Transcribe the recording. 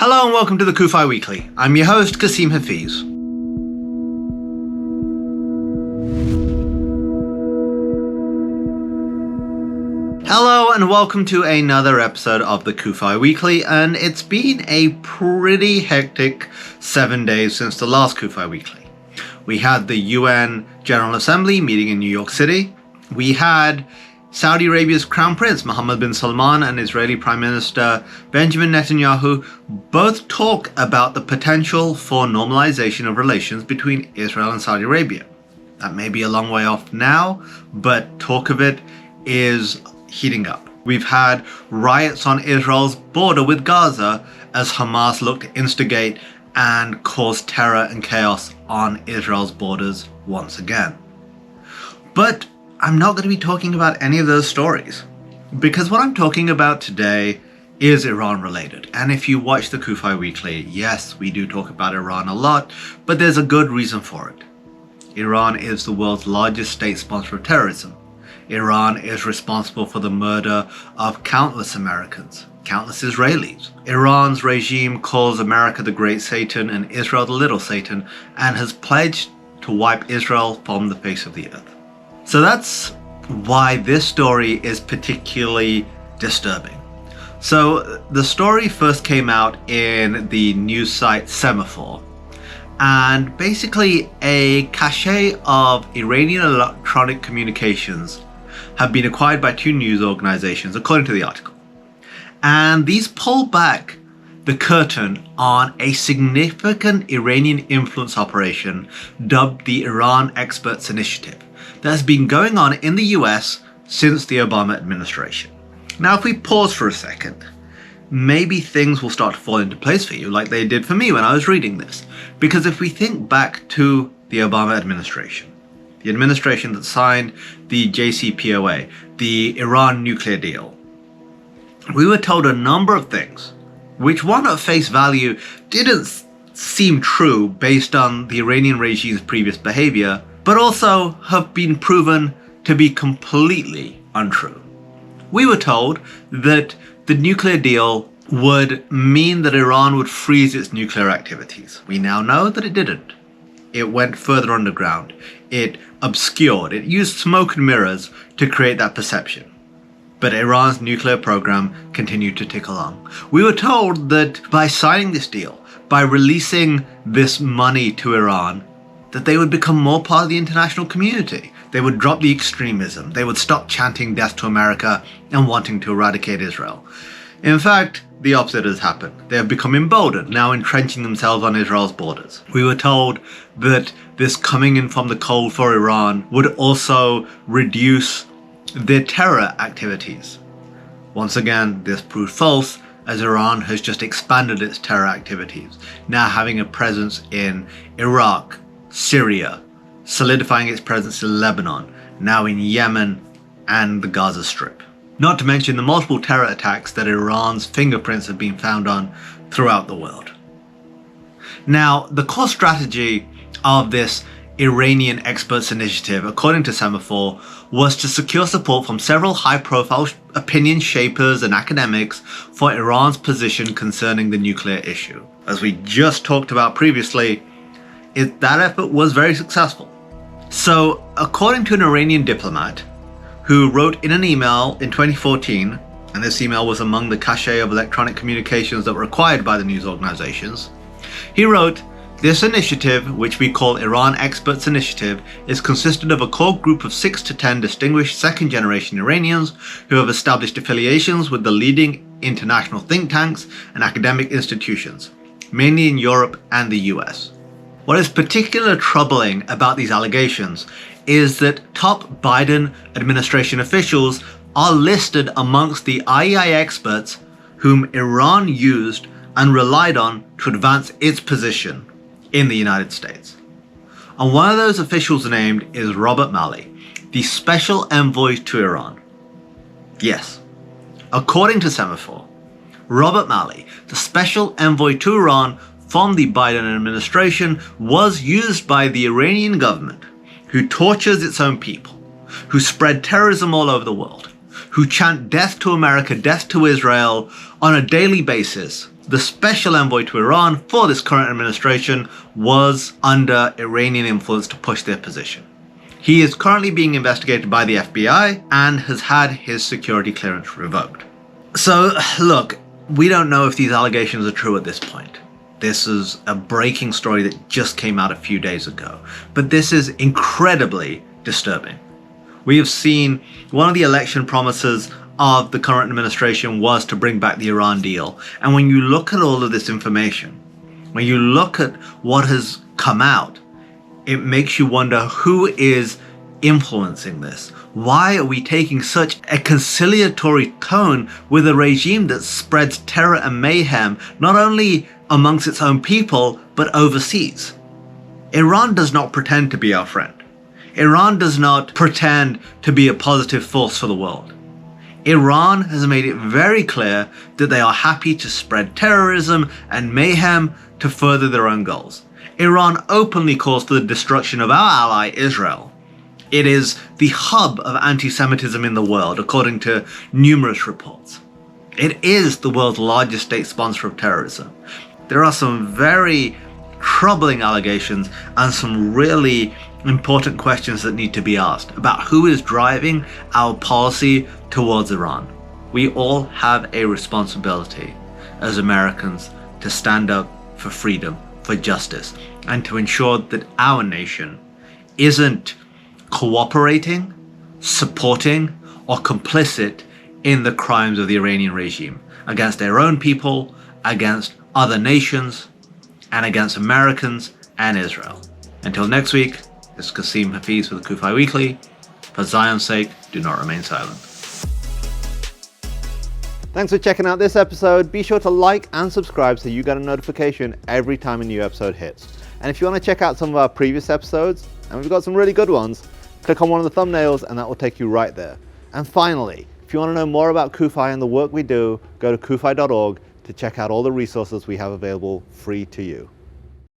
Hello and welcome to the CUFI Weekly. I'm your host, Kasim Hafeez. Hello and welcome to another episode of the CUFI Weekly, and it's been a pretty hectic 7 days since the last CUFI Weekly. We had the UN General Assembly meeting in New York City. We had Saudi Arabia's Crown Prince Mohammed bin Salman and Israeli Prime Minister Benjamin Netanyahu both talk about the potential for normalization of relations between Israel and Saudi Arabia. That may be a long way off now, but talk of it is heating up. We've had riots on Israel's border with Gaza as Hamas looked to instigate and cause terror and chaos on Israel's borders once again. But I'm not going to be talking about any of those stories, because what I'm talking about today is Iran related. And if you watch the CUFI Weekly, yes, we do talk about Iran a lot, but there's a good reason for it. Iran is the world's largest state sponsor of terrorism. Iran is responsible for the murder of countless Americans, countless Israelis. Iran's regime calls America the Great Satan and Israel the Little Satan, and has pledged to wipe Israel from the face of the earth. So that's why this story is particularly disturbing. So the story first came out in the news site Semaphore, and basically a cache of Iranian electronic communications have been acquired by two news organizations, according to the article. And these pull back the curtain on a significant Iranian influence operation dubbed the Iran Experts Initiative that has been going on in the US since the Obama administration. Now, if we pause for a second, maybe things will start to fall into place for you like they did for me when I was reading this. Because if we think back to the Obama administration, the administration that signed the JCPOA, the Iran nuclear deal, we were told a number of things, which one at face value didn't seem true based on the Iranian regime's previous behavior, but also have been proven to be completely untrue. We were told that the nuclear deal would mean that Iran would freeze its nuclear activities. We now know that it didn't. It went further underground. It obscured. It used smoke and mirrors to create that perception. But Iran's nuclear program continued to tick along. We were told that by signing this deal, by releasing this money to Iran, that they would become more part of the international community. They would drop the extremism. They would stop chanting death to America and wanting to eradicate Israel. In fact, the opposite has happened. They have become emboldened, now entrenching themselves on Israel's borders. We were told that this coming in from the cold for Iran would also reduce their terror activities. Once again, this proved false, as Iran has just expanded its terror activities, now having a presence in Iraq, Syria, solidifying its presence in Lebanon, now in Yemen and the Gaza Strip. Not to mention the multiple terror attacks that Iran's fingerprints have been found on throughout the world. Now, the core strategy of this Iranian Experts Initiative, according to Semaphore, was to secure support from several high-profile opinion shapers and academics for Iran's position concerning the nuclear issue. As we just talked about previously, that effort was very successful. So, according to an Iranian diplomat who wrote in an email in 2014, and this email was among the cache of electronic communications that were acquired by the news organizations, he wrote, "This initiative, which we call Iran Experts Initiative, is consisted of a core group of 6 to 10 distinguished second-generation Iranians who have established affiliations with the leading international think tanks and academic institutions, mainly in Europe and the US. What is particularly troubling about these allegations is that top Biden administration officials are listed amongst the IEI experts whom Iran used and relied on to advance its position in the United States. And one of those officials named is Robert Malley, the special envoy to Iran. Yes, according to Semaphore, Robert Malley, the special envoy to Iran from the Biden administration, was used by the Iranian government, who tortures its own people, who spread terrorism all over the world, who chant death to America, death to Israel on a daily basis, the special envoy to Iran for this current administration was under Iranian influence to push their position. He is currently being investigated by the FBI and has had his security clearance revoked. So, look, we don't know if these allegations are true at this point. This is a breaking story that just came out a few days ago. But this is incredibly disturbing. We have seen one of the election promises of the current administration was to bring back the Iran deal. And when you look at all of this information, when you look at what has come out, it makes you wonder who is influencing this. Why are we taking such a conciliatory tone with a regime that spreads terror and mayhem not only amongst its own people but overseas? Iran does not pretend to be our friend. Iran does not pretend to be a positive force for the world. Iran has made it very clear that they are happy to spread terrorism and mayhem to further their own goals. Iran openly calls for the destruction of our ally Israel. It is the hub of anti-Semitism in the world, according to numerous reports. It is the world's largest state sponsor of terrorism. There are some very troubling allegations and some really important questions that need to be asked about who is driving our policy towards Iran. We all have a responsibility as Americans to stand up for freedom, for justice, and to ensure that our nation isn't cooperating, supporting, or complicit in the crimes of the Iranian regime against their own people, against other nations, and against Americans and Israel. Until next week, this is Kasim Hafeez for the CUFI Weekly. For Zion's sake, do not remain silent. Thanks for checking out this episode. Be sure to like and subscribe so you get a notification every time a new episode hits. And if you want to check out some of our previous episodes, and we've got some really good ones, click on one of the thumbnails and that will take you right there. And finally, if you want to know more about CUFI and the work we do, go to CUFI.org to check out all the resources we have available free to you.